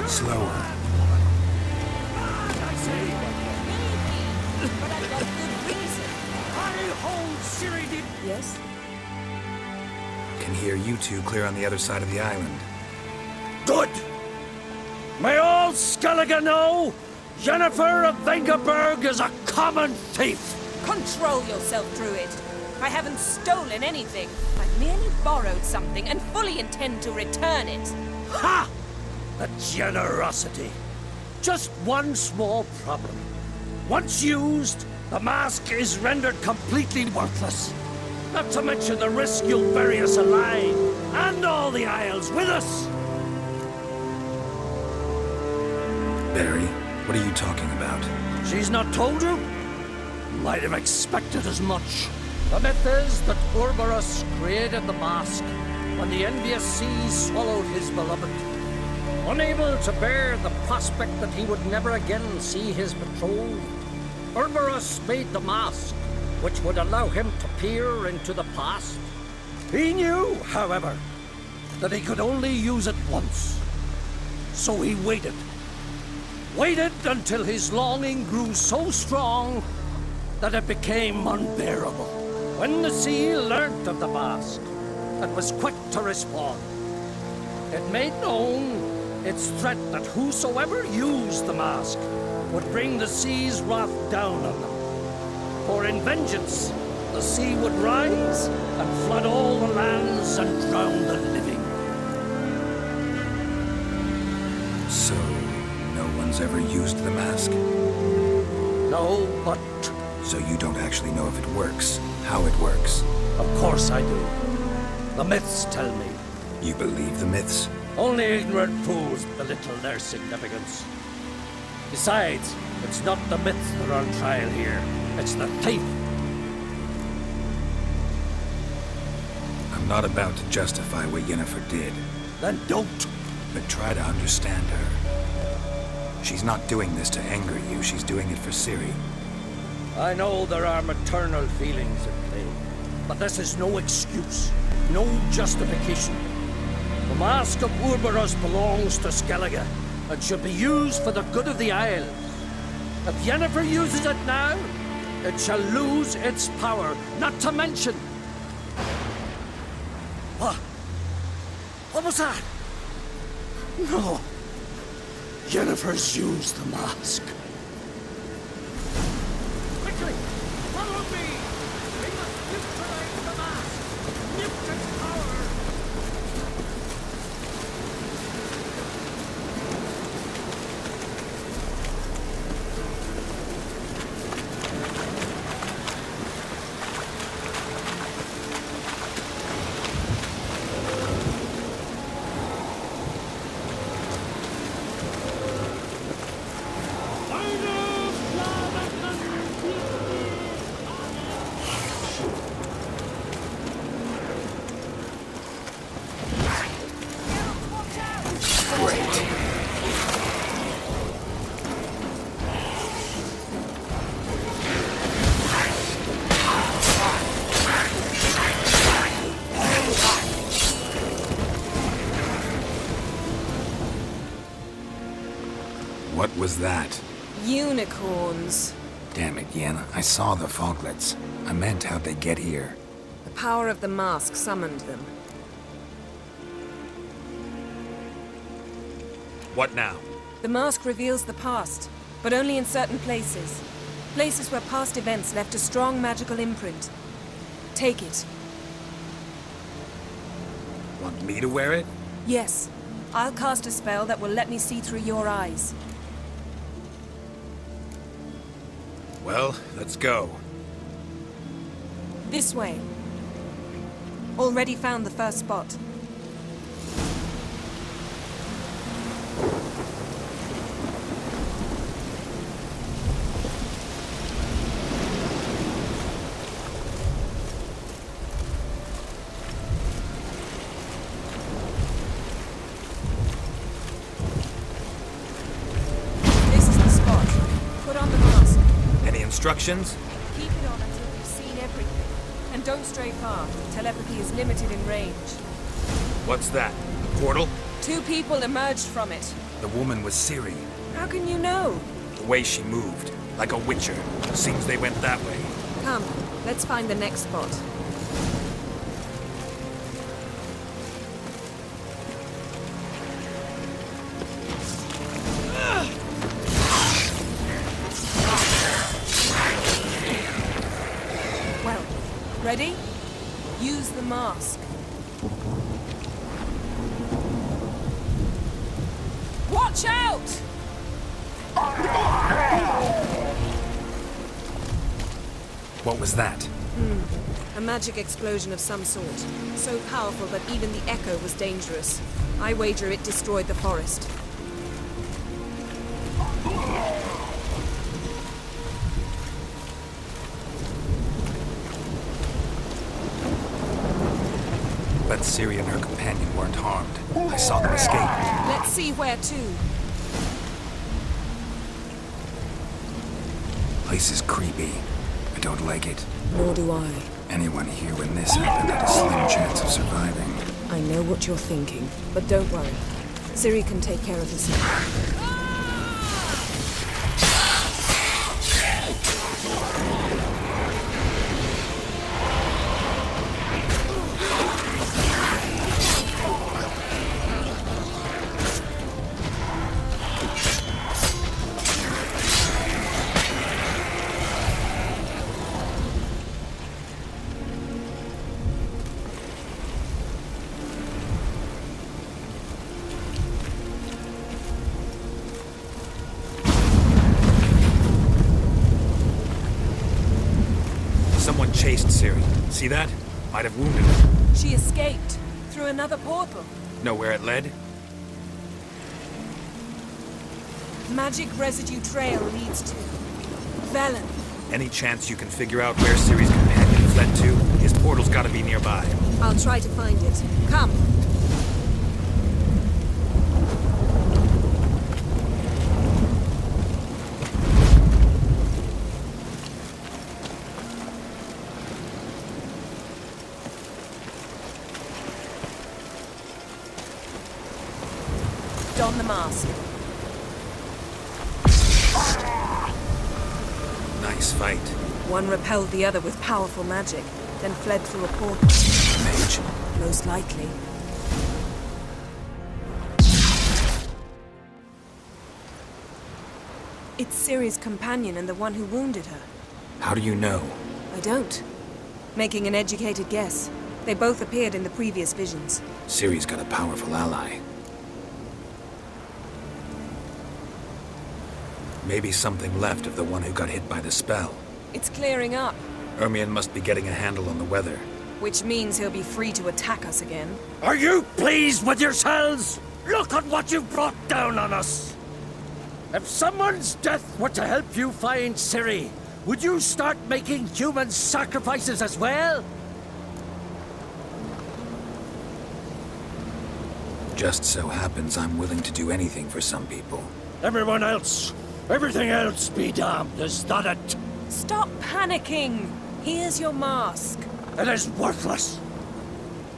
Slower. I say, but I've got good reason. I hold Siri did. Yes? Can hear you two clear on the other side of the island. Good! May all Skellige know, Jennifer of Vengerberg is a common thief! Control yourself, Druid. I haven't stolen anything. I've merely borrowed something and fully intend to return it. Ha! The generosity. Just one small problem. Once used, the mask is rendered completely worthless. Not to mention the risk you'll bury us alive, and all the Isles with us! Barry, what are you talking about? She's not told you? Might have expected as much. The myth is that Urberus created the mask when the envious seas swallowed his beloved. Unable to bear the prospect that he would never again see his betrothed, Urberus made the mask, which would allow him to peer into the past. He knew, however, that he could only use it once. So he waited. Waited until his longing grew so strong that it became unbearable. When the sea learnt of the mask, it was quick to respond. It made known its threat that whosoever used the mask would bring the sea's wrath down on them. For in vengeance, the sea would rise and flood all the lands and drown the living. So, no one's ever used the mask? No, but So you don't actually know if it works, how it works? of course I do. The myths tell me. You believe the myths? Only ignorant fools belittle their significance. Besides, it's not the myths that are on trial here. It's the thief. I'm not about to justify what Yennefer did, Then don't. but try to understand her. She's not doing this to anger you, she's doing it for Ciri. I know there are maternal feelings at play, but this is no excuse, no justification. The Mask of Urberus belongs to Skellige and should be used for the good of the Isles. If Yennefer uses it now, it shall lose its power, not to mention... What? What was that? No. Yennefer's used the mask. Quickly! Follow me! We must neutralize the mask! Nuke its power! What was that? Unicorns. Damn it, Yen. I saw the foglets. I meant how'd they get here? The power of the mask summoned them. What now? The mask reveals the past, but only in certain places. Places where past events left a strong magical imprint. Take it. Want me to wear it? Yes. I'll cast a spell that will let me see through your eyes. Well, let's go. This way. Already found the first spot. This is the spot. Put on the mask. Any instructions? Keep it on until you've seen everything. And don't stray far. Telepathy is limited in range. What's that? A portal? 2 people emerged from it. The woman was Ciri. How can you know? The way she moved, like a witcher. Seems they went that way. Come, let's find the next spot. Well, ready? Use the mask. Watch out! What was that? A magic explosion of some sort. So powerful that even the echo was dangerous. I wager it destroyed the forest. But Ciri and her companion weren't harmed. I saw them escape. Let's see where to. Place is creepy. I don't like it. Nor do I. Anyone here when this happened had a slim chance of surviving. I know what you're thinking, but don't worry. Ciri can take care of herself. Someone chased Ciri. See that? Might have wounded her. She escaped through another portal. Know where it led? Magic residue trail leads to Velen. Any chance you can figure out where Ciri's companion fled to? His portal's gotta be nearby. I'll try to find it. Come. Don the mask. Nice fight. One repelled the other with powerful magic, then fled through a portal. Mage. Most likely. It's Ciri's companion and the one who wounded her. How do you know? I don't. Making an educated guess. They both appeared in the previous visions. Ciri's got a powerful ally. Maybe something left of the one who got hit by the spell. It's clearing up, Ermion must be getting a handle on the weather. which means he'll be free to attack us again. Are you pleased with yourselves? Look at what you've brought down on us. If someone's death were to help you find Ciri, would you start making human sacrifices as well? Just so happens I'm willing to do anything for some people. Everyone else, everything else be damned, is that it? Stop panicking! Here's your mask. It is worthless.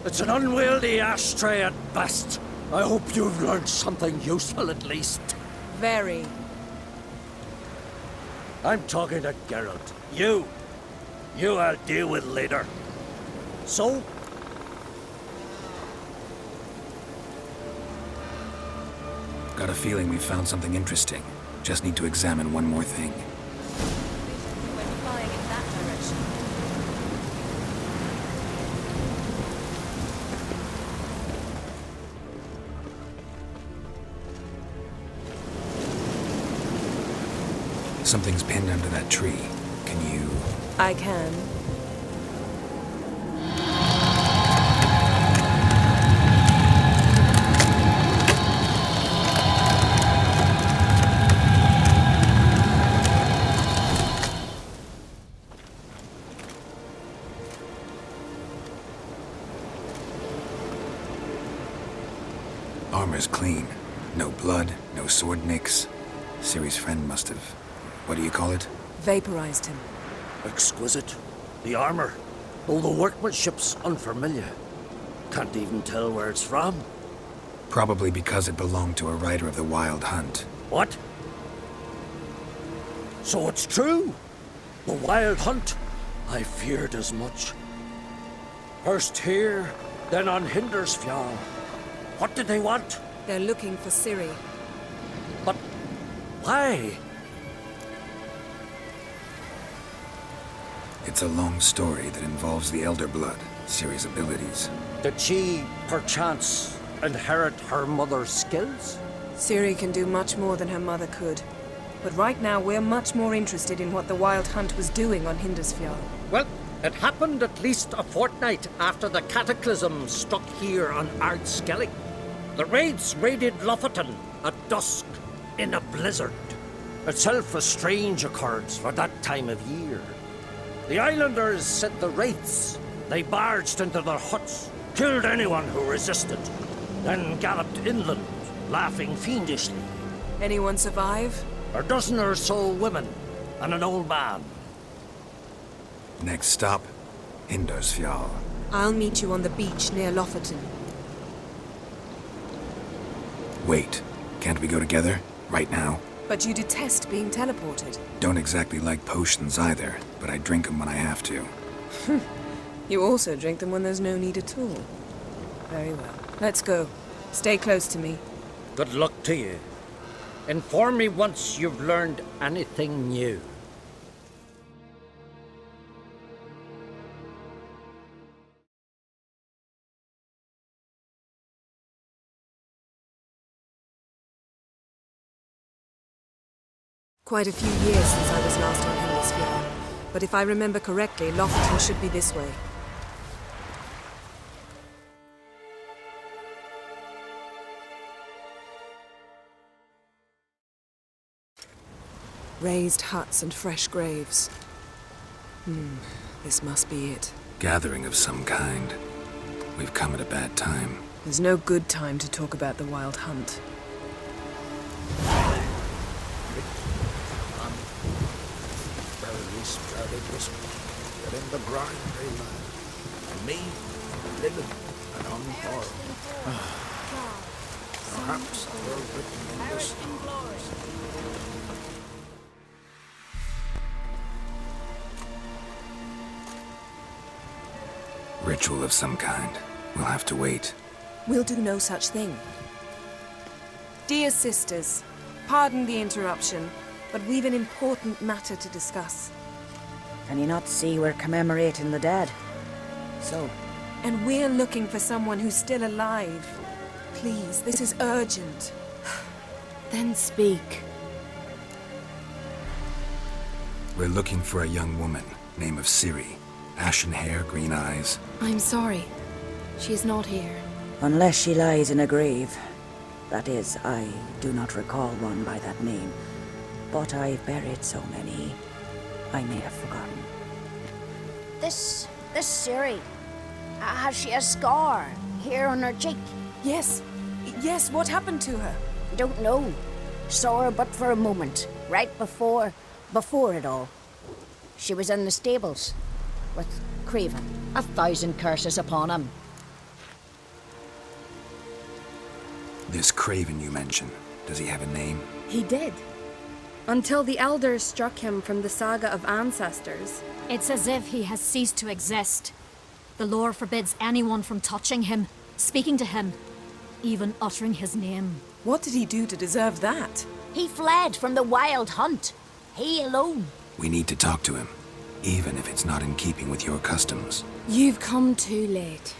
It's an unwieldy ashtray at best. I hope you've learned something useful at least. Very. I'm talking to Geralt. You I'll deal with later. So? Got a feeling we found something interesting. Just need to examine one more thing. We went flying in that direction. Something's pinned under that tree. Can you... I can. Armor's clean. No blood, no sword nicks. Ciri's friend must have... What do you call it? Vaporized him. Exquisite. The armor. Though the workmanship's unfamiliar. Can't even tell where it's from. Probably because it belonged to a rider of the Wild Hunt. What? So it's true? The Wild Hunt? I feared as much. First here, then on Hindersfjall. What did they want? They're looking for Ciri. But why? It's a long story that involves the Elder Blood, Ciri's abilities. Did she, perchance, inherit her mother's skills? Ciri can do much more than her mother could. But right now, we're much more interested in what the Wild Hunt was doing on Hindersfjall. Well, it happened at least a fortnight after the cataclysm struck here on Ardskellig. The raids raided Lofoten at dusk in a blizzard. Itself a strange occurrence for that time of year. The islanders sent the wraiths. They barged into their huts, killed anyone who resisted, then galloped inland, laughing fiendishly. Anyone survive? A dozen or so women and an old man. Next stop, Hindersfjall. I'll meet you on the beach near Lofoten. Wait, can't we go together? Right now? But you detest being teleported. Don't exactly like potions either, but I drink them when I have to. You also drink them when there's no need at all. Very well. Let's go. Stay close to me. Good luck to you. Inform me once you've learned anything new. Quite a few years since I was last on Hindersfjall. But if I remember correctly, Lofoten should be this way. Raised huts and fresh graves. This must be it. Gathering of some kind. We've come at a bad time. There's no good time to talk about the Wild Hunt. That in the grind they lie, and me, living and unharmed. Perhaps they're written in the stars. Ritual of some kind. We'll have to wait. We'll do no such thing. Dear sisters, pardon the interruption, but we've an important matter to discuss. Can you not see we're commemorating the dead? So, And we're looking for someone who's still alive. Please, this is urgent. Then speak. We're looking for a young woman, name of Ciri. Ashen hair, green eyes. I'm sorry. She is not here. unless she lies in a grave. That is, I do not recall one by that name. But I've buried so many, I may have forgotten. This Ciri, has she a scar here on her cheek? Yes. Yes, what happened to her? Don't know. Saw her but for a moment, right before it all. She was in the stables with Craven. 1,000 curses upon him. This Craven you mention, does he have a name? He did. Until the elders struck him from the saga of ancestors. It's as if he has ceased to exist. The lore forbids anyone from touching him, speaking to him, even uttering his name. What did he do to deserve that? He fled from the Wild Hunt. He alone. We need to talk to him, even if it's not in keeping with your customs. You've come too late.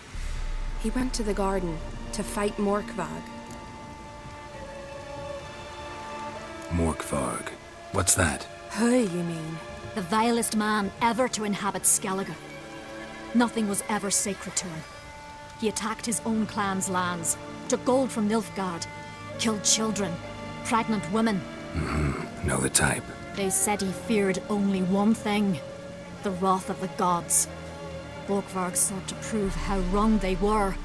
He went to the garden to fight Morkvag. Morkvarg. What's that? Who, you mean? The vilest man ever to inhabit Skellige. Nothing was ever sacred to him. He attacked his own clan's lands, took gold from Nilfgaard, killed children, pregnant women. Know the type. They said he feared only one thing, the wrath of the gods. Morkvarg sought to prove how wrong they were,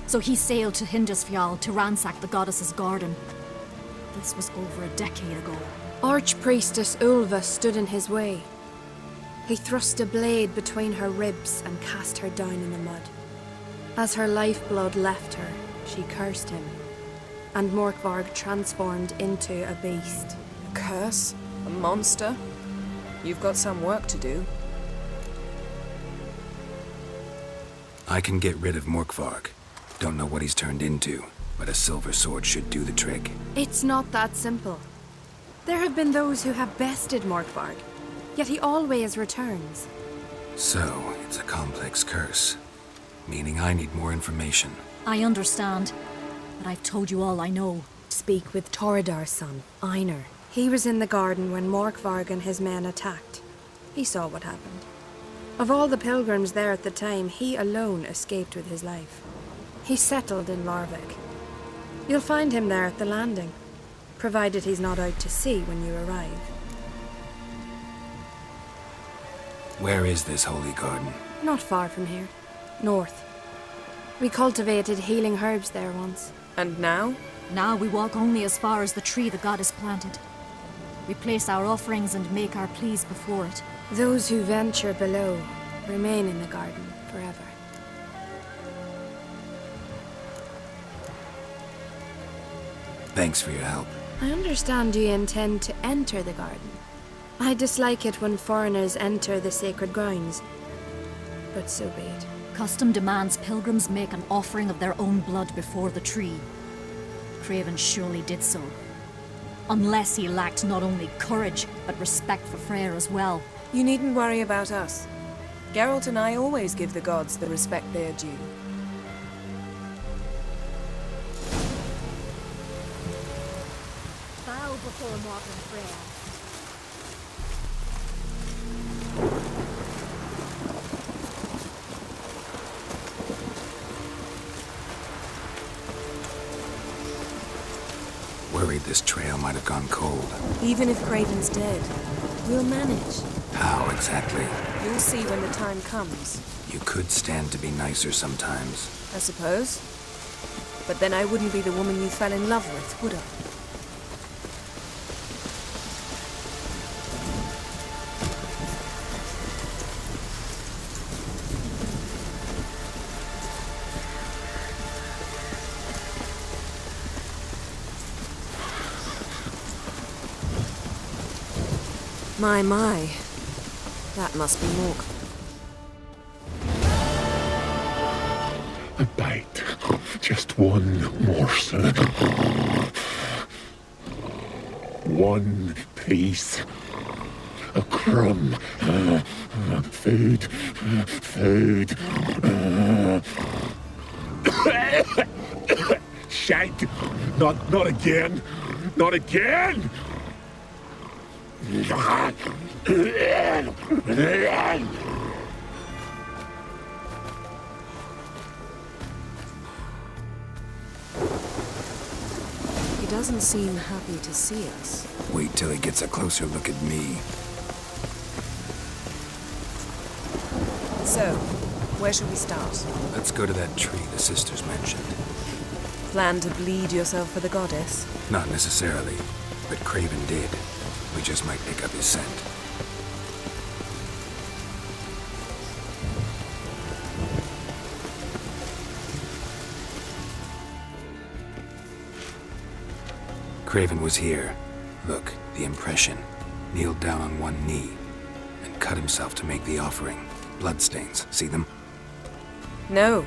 so he sailed to Hindisfjall to ransack the goddess's garden. This was over a decade ago. Archpriestess Ulva stood in his way. He thrust a blade between her ribs and cast her down in the mud. As her lifeblood left her, she cursed him. and Morkvarg transformed into a beast. A curse? A monster? You've got some work to do. I can get rid of Morkvarg. Don't know what he's turned into, but a silver sword should do the trick. It's not that simple. There have been those who have bested Morkvarg, yet he always returns. So, it's a complex curse. Meaning I need more information. I understand, but I've told you all I know. Speak with Toradar's son, Einar. He was in the garden when Morkvarg and his men attacked. He saw what happened. Of all the pilgrims there at the time, he alone escaped with his life. He settled in Larvik. You'll find him there at the landing, provided he's not out to sea when you arrive. Where is this holy garden? Not far from here. North. We cultivated healing herbs there once. And now? Now we walk only as far as the tree the goddess planted. We place our offerings and make our pleas before it. Those who venture below remain in the garden forever. Thanks for your help. I understand you intend to enter the garden. I dislike it when foreigners enter the sacred grounds, but so be it. Custom demands pilgrims make an offering of their own blood before the tree. Craven surely did so. Unless he lacked not only courage, but respect for Freyr as well. You needn't worry about us. Geralt and I always give the gods the respect they are due. Bow before Morgan Freyr. Worried this trail might have gone cold. Even if Craven's dead, we'll manage. How exactly? You'll see when the time comes. You could stand to be nicer sometimes. I suppose. But then I wouldn't be the woman you fell in love with, would I? My. That must be Mork. A bite. Just one morsel. One piece. A crumb. Food. Food. Shite. Not again. Not again! He doesn't seem happy to see us. Wait till he gets a closer look at me. So, where should we start? Let's go to that tree the sisters mentioned. Plan to bleed yourself for the goddess? Not necessarily, but Craven did. We just might pick up his scent. Craven was here. Look, the impression. Kneeled down on one knee and cut himself to make the offering. Bloodstains, see them? No.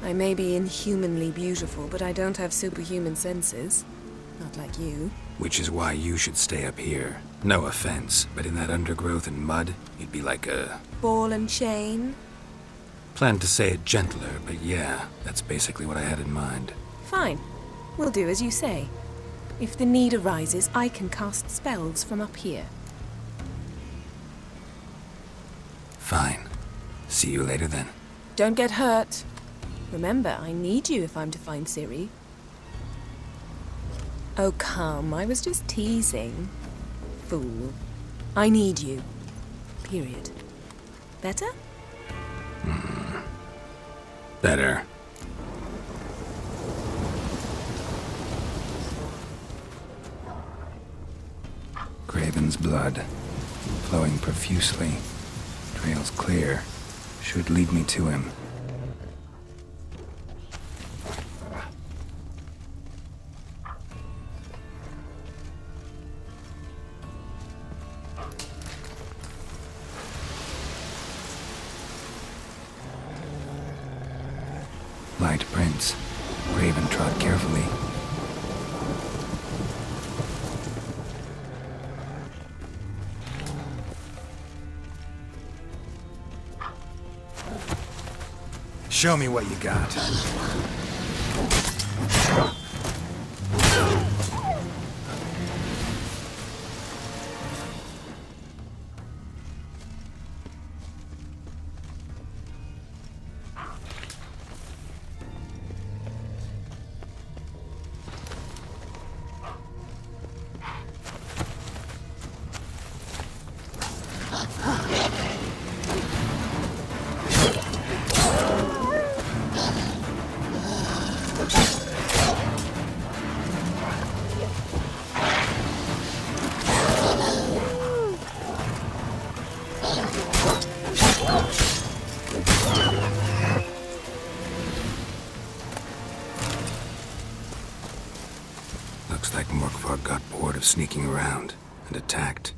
I may be inhumanly beautiful, but I don't have superhuman senses. Not like you. Which is why you should stay up here. No offense, but in that undergrowth and mud, you'd be like a... Ball and chain? Planned to say it gentler, but yeah, that's basically what I had in mind. Fine. We'll do as you say. If the need arises, I can cast spells from up here. Fine. See you later then. Don't get hurt. Remember, I need you if I'm to find Ciri. Oh, come. I was just teasing. Fool. I need you. Period. Better? Better. Craven's blood, flowing profusely. Trail's clear. Should lead me to him. Light prints. Craven trod carefully. Show me what you got. Looks like Morkvarg got bored of sneaking around and attacked.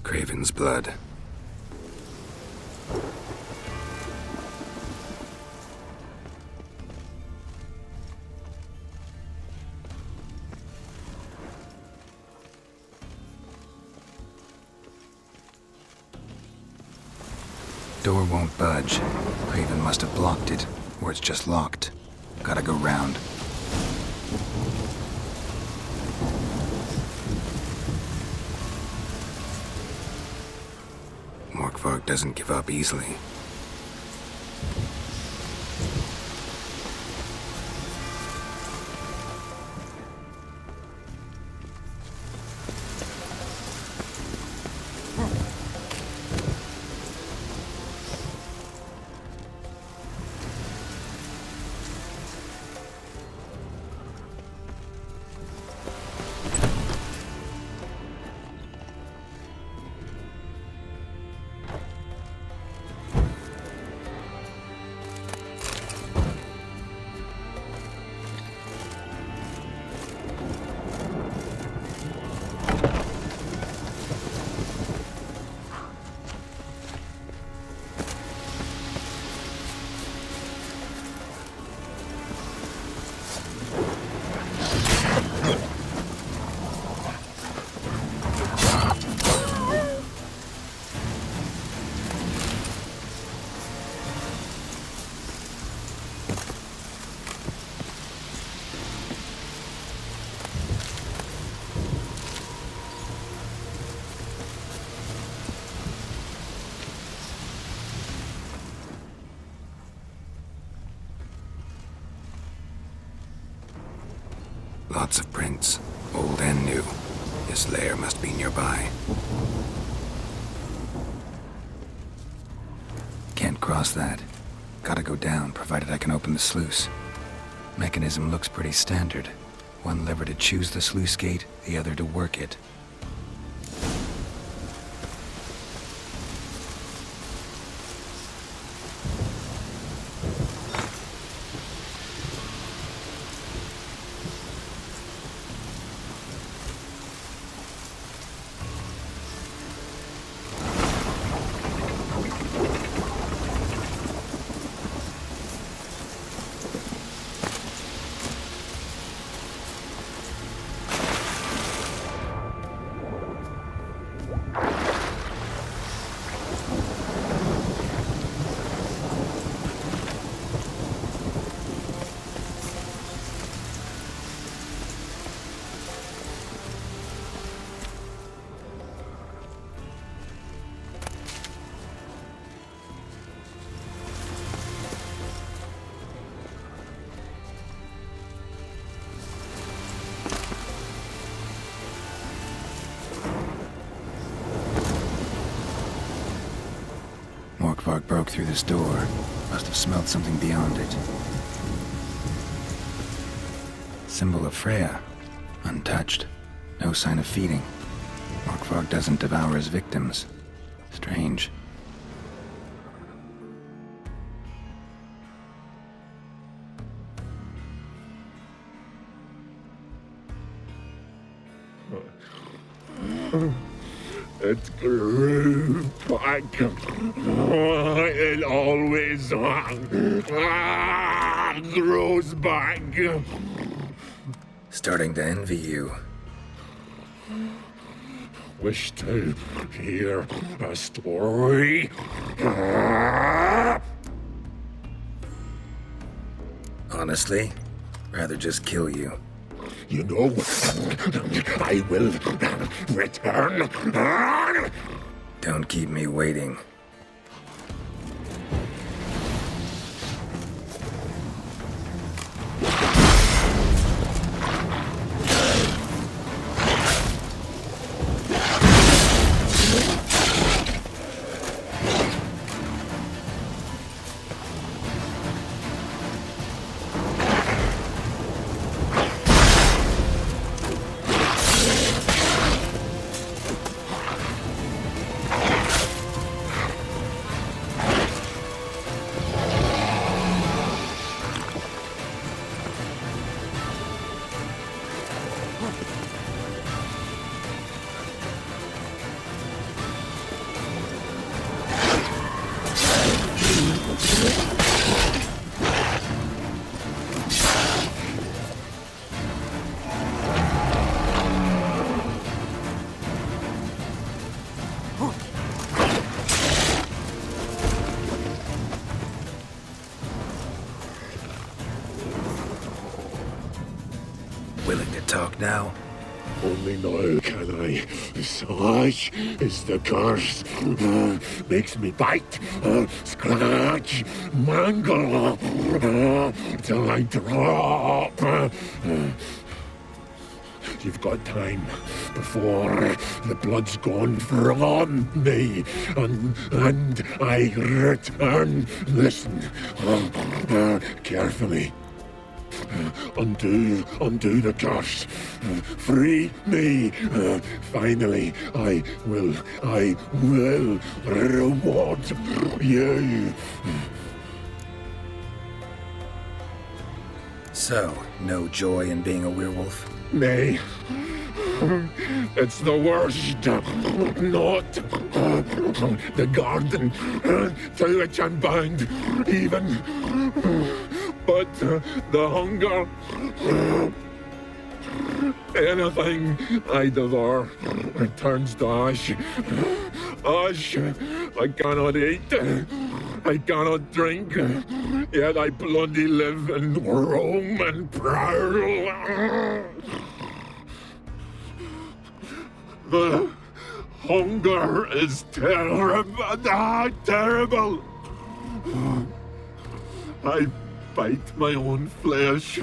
Craven's blood. Door won't budge. Craven must have blocked it, or it's just locked. Gotta go round. Morkvarg doesn't give up easily. Lots of prints, old and new. His lair must be nearby. Can't cross that. Gotta go down, provided I can open the sluice. Mechanism looks pretty standard. One lever to choose the sluice gate, the other to work it. Morkvarg broke through this door. Must have smelled something beyond it. Symbol of Freya. Untouched. No sign of feeding. Morkvarg doesn't devour his victims. Strange. It grew back. It always grows back. Starting to envy you. Wish to hear a story? Honestly, rather just kill you. You know, I will return. Don't keep me waiting. Willing to talk now? Only now can I. Such is the curse. Makes me bite, scratch, mangle, till I drop. You've got time before the blood's gone from me, and I return. Listen, carefully. Undo the curse. Free me. Finally, I will reward you. So, no joy in being a werewolf? Nay. It's the worst. Not the garden to which I'm bound, even. But the hunger. Anything I devour turns to ash. Ash. I cannot eat. I cannot drink. Yet I bloody live and roam and prowl. The hunger is terrible. Terrible. I bite my own flesh,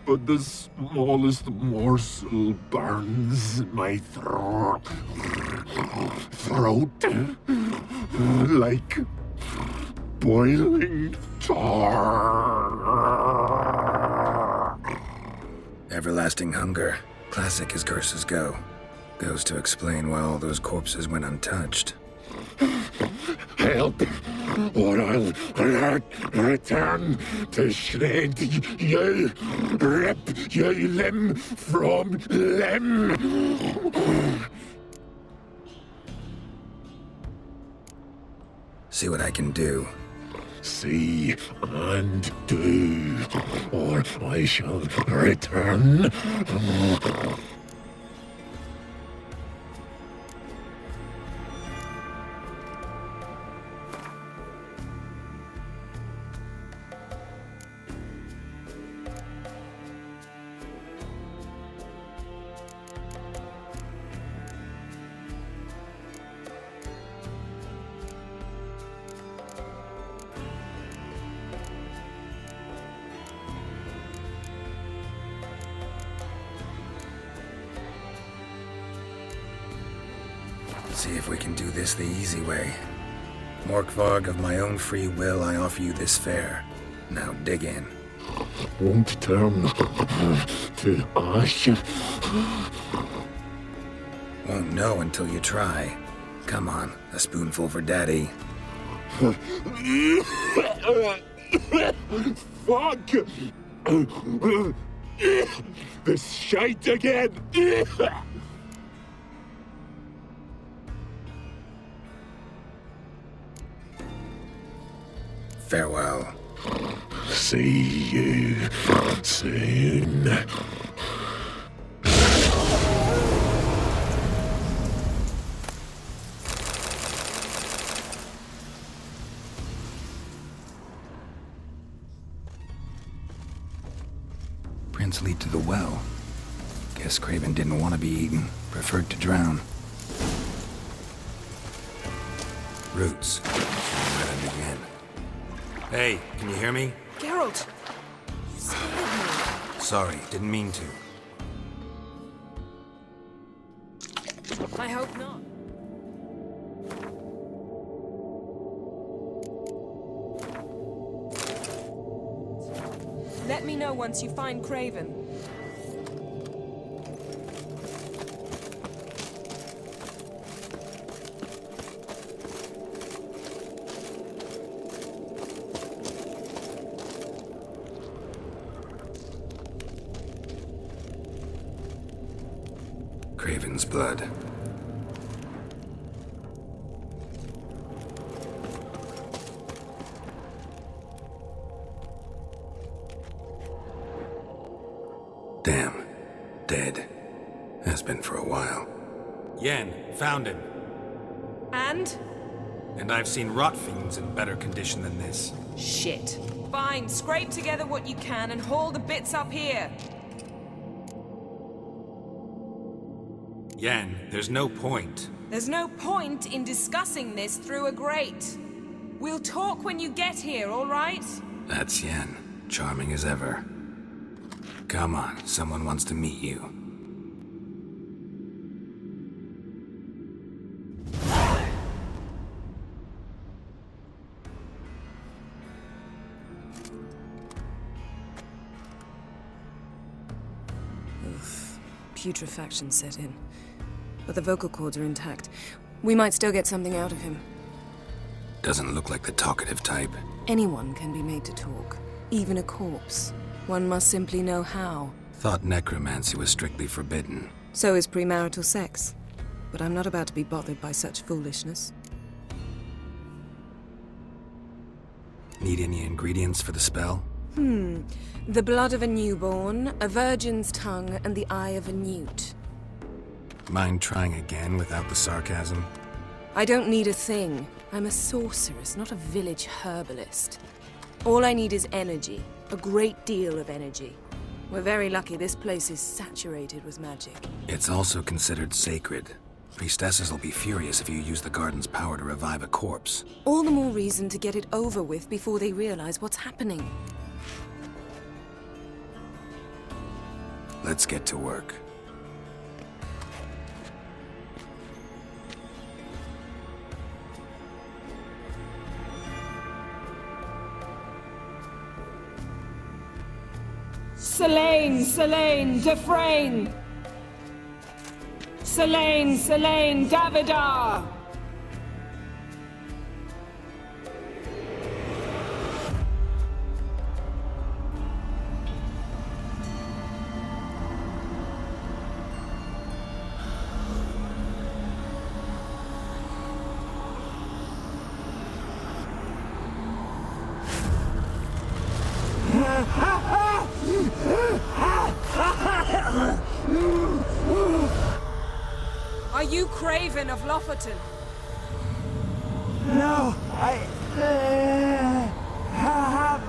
but the smallest morsel burns my throat like boiling tar. Everlasting hunger, classic as curses go. Goes to explain why all those corpses went untouched. Help, or I'll return to shred you, rip you limb from limb. See what I can do. See and do, or I shall return. See if we can do this the easy way. Morkvarg, of my own free will, I offer you this fare. Now dig in. Won't turn to ash. Won't know until you try. Come on, a spoonful for Daddy. Fuck! This shite again! Farewell. See you soon. Prints lead to the well. Guess Craven didn't want to be eaten, preferred to drown. Roots. Let him begin. Hey, can you hear me? Geralt! You scared me. Sorry, didn't mean to. I hope not. Let me know once you find Craven. Craven's blood. Damn. Dead. Has been for a while. Yen, found him. And? And I've seen rot fiends in better condition than this. Shit. Fine, scrape together what you can and haul the bits up here. Yen, there's no point. There's no point in discussing this through a grate. We'll talk when you get here, all right? That's Yen. Charming as ever. Come on, someone wants to meet you. Putrefaction set in. But the vocal cords are intact. We might still get something out of him. Doesn't look like the talkative type. Anyone can be made to talk. Even a corpse. One must simply know how. Thought necromancy was strictly forbidden. So is premarital sex. But I'm not about to be bothered by such foolishness. Need any ingredients for the spell? The blood of a newborn, a virgin's tongue, and the eye of a newt. Mind trying again without the sarcasm? I don't need a thing. I'm a sorceress, not a village herbalist. All I need is energy. A great deal of energy. We're very lucky this place is saturated with magic. It's also considered sacred. Priestesses will be furious if you use the garden's power to revive a corpse. All the more reason to get it over with before they realize what's happening. Let's get to work. Selene, Selene, Defrain! Selene, Selene, Davidar! Are you Craven of Lofoten? No, I have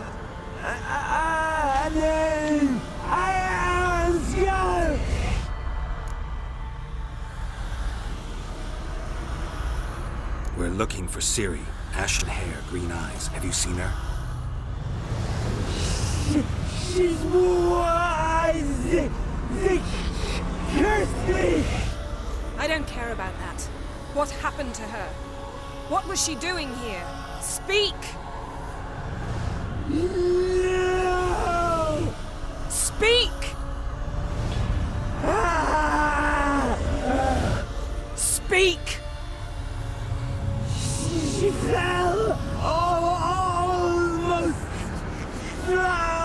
a name. I am Skull. We're looking for Ciri. Ashen hair, green eyes. Have you seen her? She's wise. They cursed me. I don't care about that. What happened to her? What was she doing here? Speak! No. Speak! Speak! She fell. Almost drowned.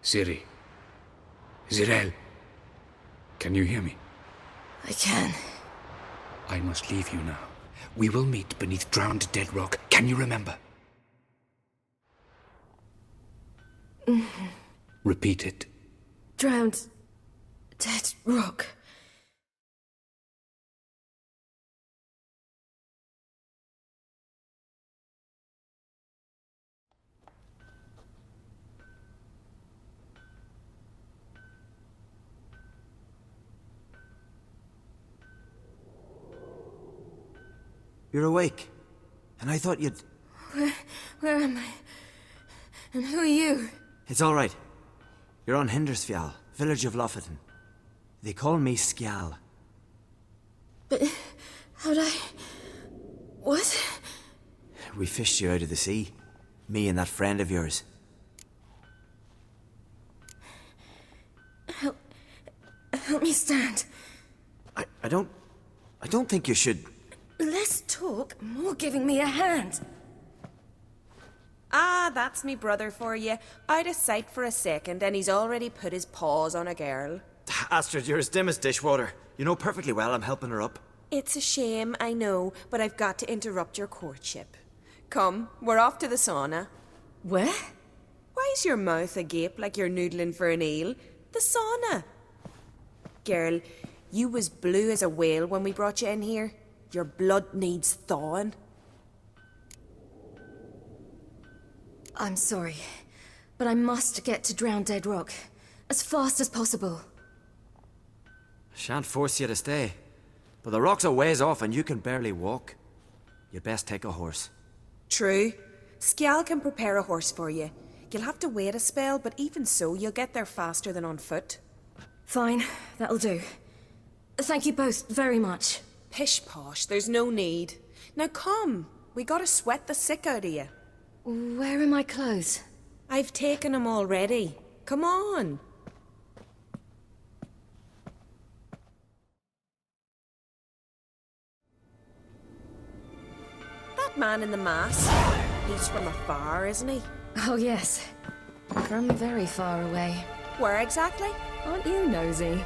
Ciri. Zirel. Can you hear me? I can. I must leave you now. We will meet beneath drowned dead rock. Can you remember? Repeat it. Drowned. Dead rock. You're awake. And I thought you'd... Where am I? And who are you? It's all right. You're on Hindersfjall, village of Lofoten. They call me Skjal. But how'd I... What? We fished you out of the sea. Me and that friend of yours. Help me stand. I don't think you should... Less talk, more giving me a hand. Ah, that's me brother for you. Out of sight for a second, and he's already put his paws on a girl. Astrid, you're as dim as dishwater. You know perfectly well I'm helping her up. It's a shame, I know, but I've got to interrupt your courtship. Come, we're off to the sauna. What? Why's your mouth agape like you're noodling for an eel? The sauna. Girl, you was blue as a whale when we brought you in here. Your blood needs thawing. I'm sorry, but I must get to Drowned Dead Rock as fast as possible. Shan't force you to stay. But the rock's a ways off and you can barely walk. You'd best take a horse. True. Skjal can prepare a horse for you. You'll have to wait a spell, but even so, you'll get there faster than on foot. Fine, that'll do. Thank you both very much. Pish-posh, there's no need. Now come, we gotta sweat the sick out of you. Where are my clothes? I've taken them already. Come on. That man in the mask, he's from afar, isn't he? Oh yes, from very far away. Where exactly? Aren't you nosy?